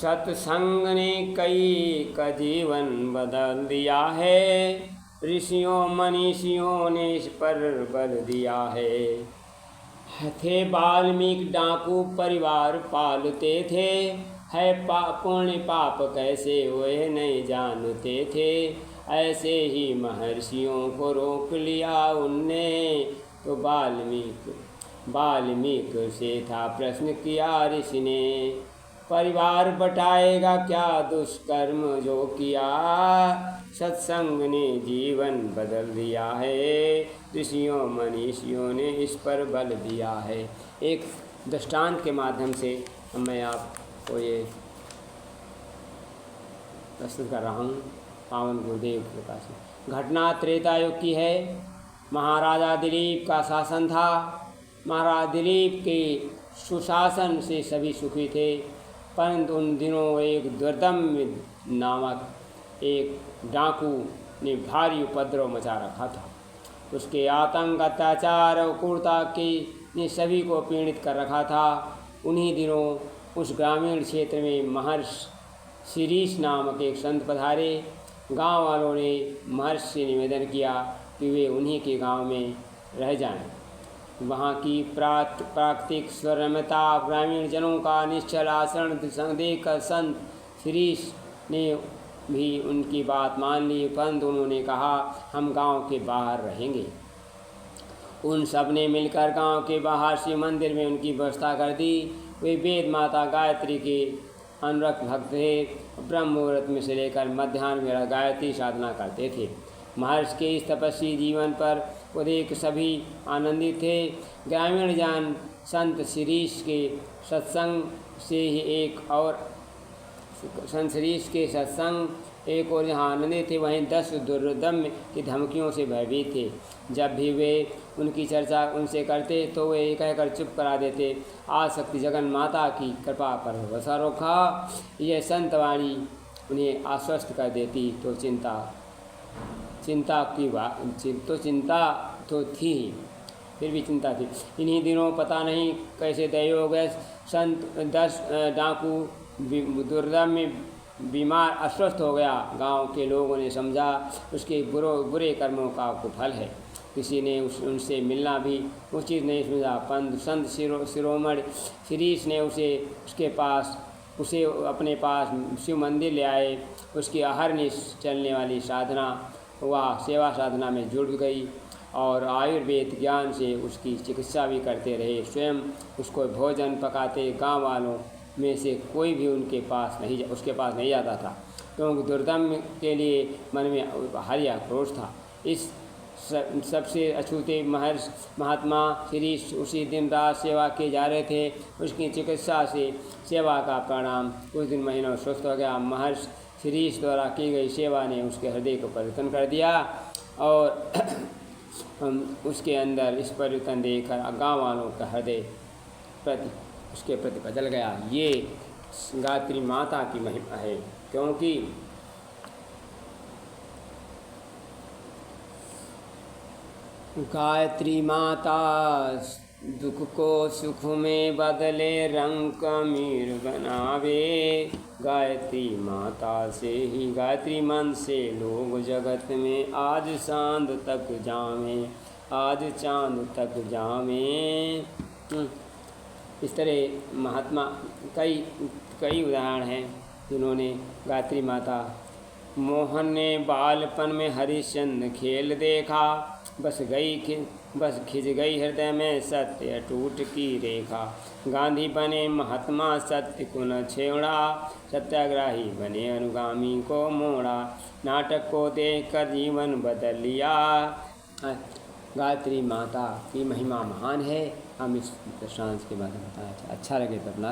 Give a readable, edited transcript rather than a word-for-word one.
सत्संग ने कई का जीवन बदल दिया है, ऋषियों मनीषियों ने इस पर बल दिया है। थे वाल्मीकि डाकू परिवार पालते थे, है पुण्य पाप कैसे हुए नहीं जानते थे। ऐसे ही महर्षियों को रोक लिया उनने, तो वाल्मीकि से था प्रश्न किया ऋषि ने, परिवार बटाएगा क्या दुष्कर्म जो किया। सत्संग ने जीवन बदल दिया है, ऋषियों मनीषियों ने इस पर बल दिया है। एक दृष्टांत के माध्यम से मैं आपको ये प्रस्तुत कर रहा हूँ। पावन गुरुदेव के प्रकाश घटना त्रेता युग की है। महाराजा दिलीप का शासन था। महाराज दिलीप के सुशासन से सभी सुखी थे, परंतु उन दिनों एक दुर्दम्य नामक एक डाकू ने भारी उपद्रव मचा रखा था। उसके आतंक अत्याचार और क्रूरता ने सभी को पीड़ित कर रखा था। उन्हीं दिनों उस ग्रामीण क्षेत्र में महर्षि शिरीष नामक एक संत पधारे। गांव वालों ने महर्षि से निवेदन किया कि वे उन्हीं के गांव में रह जाएं। वहाँ की प्राकृतिक स्वरमता ग्रामीण जनों का निश्चल आचरण देखकर संत शिरीष ने भी उनकी बात मान ली, परंतु उन्होंने कहा हम गांव के बाहर रहेंगे। उन सब ने मिलकर गांव के बाहर शिव मंदिर में उनकी व्यवस्था कर दी। वे वेद माता गायत्री के अनुरक्त भक्त थे। ब्रह्म मुहूर्त में से लेकर मध्याह्न में गायत्री साधना करते थे। महर्षि के इस तपस्वी जीवन पर वो देख सभी आनंदित थे। ग्रामीण जन संत शिरीष के सत्संग से ही एक और जहाँ आनंदित थे, वहीं 10 दुर्दम्य की धमकियों से भयभीत थे। जब भी वे उनकी चर्चा उनसे करते तो वे कहकर चुप करा देते, आसक्ति जगन माता की कृपा पर भरोसा रखा। यह संतवाणी उन्हें आश्वस्त कर देती तो चिंता तो थी ही, फिर भी चिंता थी। इन्हीं दिनों पता नहीं कैसे दैयोग संत 10 डाकू दुर्दम्य बीमार अस्वस्थ हो गया। गांव के लोगों ने समझा उसके बुरे कर्मों का कुफल है। किसी ने उनसे मिलना भी उचित नहीं समझा। संत शिरोमणि शिरीष ने उसे अपने पास शिव मंदिर ले आए। उसकी अहरनिश चलने वाली साधना वह सेवा साधना में जुड़ गई और आयुर्वेद ज्ञान से उसकी चिकित्सा भी करते रहे। स्वयं उसको भोजन पकाते। गांव वालों में से कोई भी उसके पास नहीं जाता था, क्योंकि दुर्दम्य के लिए मन में भारी आक्रोश था। इस सबसे अछूते महात्मा शिरीष उसी दिन रात सेवा किए जा रहे थे। उसकी चिकित्सा से सेवा का परिणाम कुछ दिन महीनों स्वस्थ हो गया। महर्षि शिरीष द्वारा की गई सेवा ने उसके हृदय को परिवर्तन कर दिया और उसके अंदर इस परिवर्तन देखकर गाँव वालों का हृदय उसके प्रति बदल गया। ये गायत्री माता की महिमा है, क्योंकि गायत्री माता दुख को सुख में बदले, रंग कमीर बनावे। गायत्री माता से ही गायत्री मन से लोग जगत में आज चांद तक जावें। इस तरह महात्मा कई उदाहरण हैं जिन्होंने गायत्री माता। मोहन ने बालपन में हरिश्चंद्र खेल देखा, बस खिंच गई हृदय में सत्य अटूट की रेखा। गांधी बने महात्मा सत्य को न छेड़ा, सत्याग्रही बने अनुगामी को मोड़ा। नाटक को देखकर जीवन बदल लिया। गायत्री माता की महिमा महान है। हम इस दृष्टांत के बारे में बताया। अच्छा लगे तो अपना